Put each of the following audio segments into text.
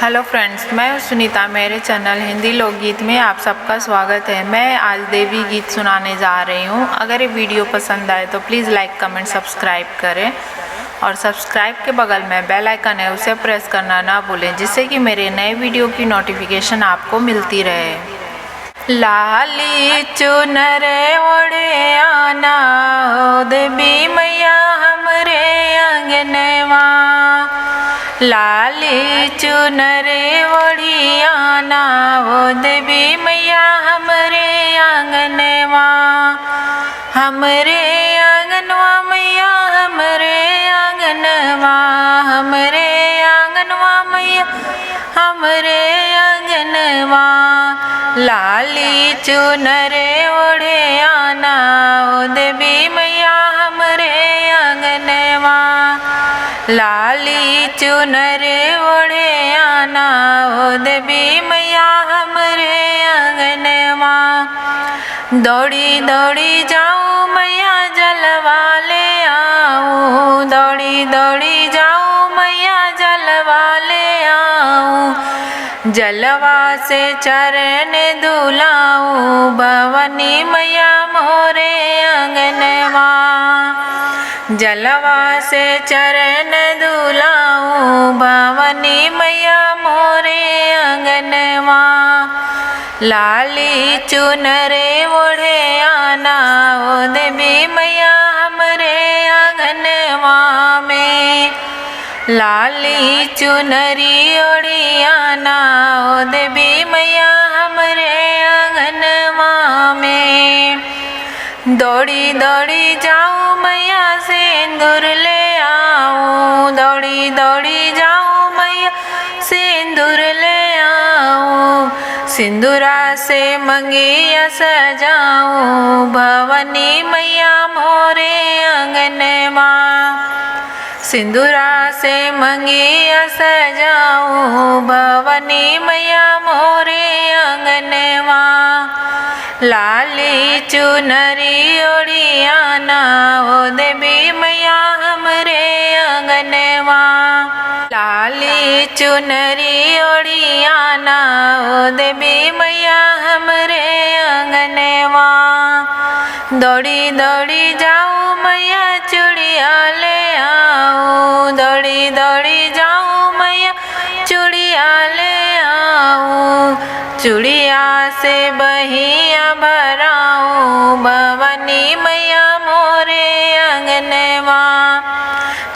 Hello friends, मैं हूं सुनीता। मेरे चैनल हिंदी लोकगीत में आप सबका स्वागत है। मैं आज देवी गीत सुनाने जा रही हूं। अगर ये वीडियो पसंद आए तो प्लीज़ लाइक कमेंट सब्सक्राइब करें और सब्सक्राइब के बगल में बेल आइकन है उसे प्रेस करना ना भूलें, जिससे कि मेरे नए वीडियो की नोटिफिकेशन आपको मिलती रहे। लाली चुनर ओढ़े आना हो देवी मैया हमरे अंगनवा, लाली चुनर ओढ़ी आना हो देवी मैया हमरे आंगनवा, हमरे आंगनवा मैया हमरे आंगनवा, हमरे आंगनवा मैया हमरे आंगनवा, लाली चुनर ओढ़े आना हो देवी मैया हमरे आंगनवा, लाली चुनर ओढ़े आना हो देवी मैया हमरे आंगनवा, दौड़ी दौड़ी जाऊँ मैया जलवा ले आऊँ, दौड़ी दौड़ी जाऊँ मैया जलवा ले आऊँ, जलवा से चरण धुलाऊँ भवानी मैया मोरे आंगनवा, जलवा से चरण धुलाऊँ भवानी मैया मोरे आंगनवा, लाली चुनर ओढ़े आना हो देवी मैया हमरे आंगनवा में, लाली चुनरी ओढ़ी आना हो देवी मैया हमरे आंगनवा में, दौड़ी दौड़ी जाऊँ मैया सिंदूर ले आऊँ, दौड़ी दौड़ी जाऊँ मैया सिंदूर ले आऊँ, सिंदूरा से मंगिया सजाऊँ भवानी मैया मोरे आंगनवा, सिंदूरा से मंगिया सजाऊँ भवानी मैया मोरे आंगनवा, लाली चुनरी ओढ़ी आना हो देवी मैया हमरे आंगनवा, लाली चुनरी ओढ़ी आना हो देवी मैया हमरे आंगनवा, दौड़ी दौड़ी जाऊँ मैया चूड़िया ले आऊँ, दौड़ी दौड़ी जाऊँ मैया चूड़िया ले आऊँ, चूड़िया से बहिया भराऊँ भवानी मैया मोरे आंगनवा,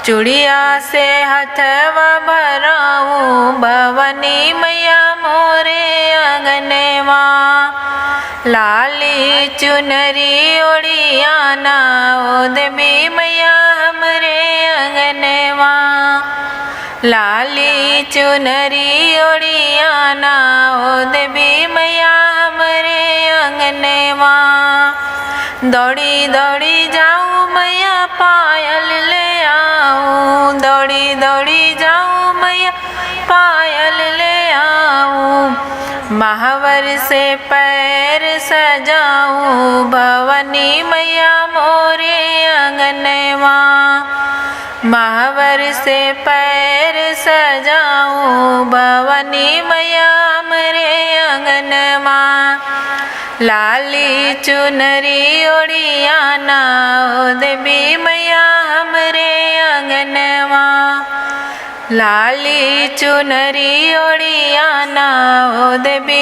चूड़िया से हथवा भराऊँ भवानी मैया मोरे आंगनवा, लाली चुनरी ओढ़ी आना हो देवी मैया हमरे आंगनवा, लाली चुनरी ओढ़ी आना हो देवी मैया हमरे आंगनवा, दौड़ी दौड़ी जाऊँ मैया पायल ले आऊँ, दौड़ी दौड़ी जाऊँ मैया पायल ले आऊँ, महावर से पैर सजाऊँ भवानी मैया मोरे आंगनवा, महावर से पैर सजाऊँ भवानी मैया हमरे आंगनवा, लाली चुनरी ओढ़ी आना हो देवी मैया हमरे आंगनवा, लाली चुनरी ओढ़ी आना हो देवी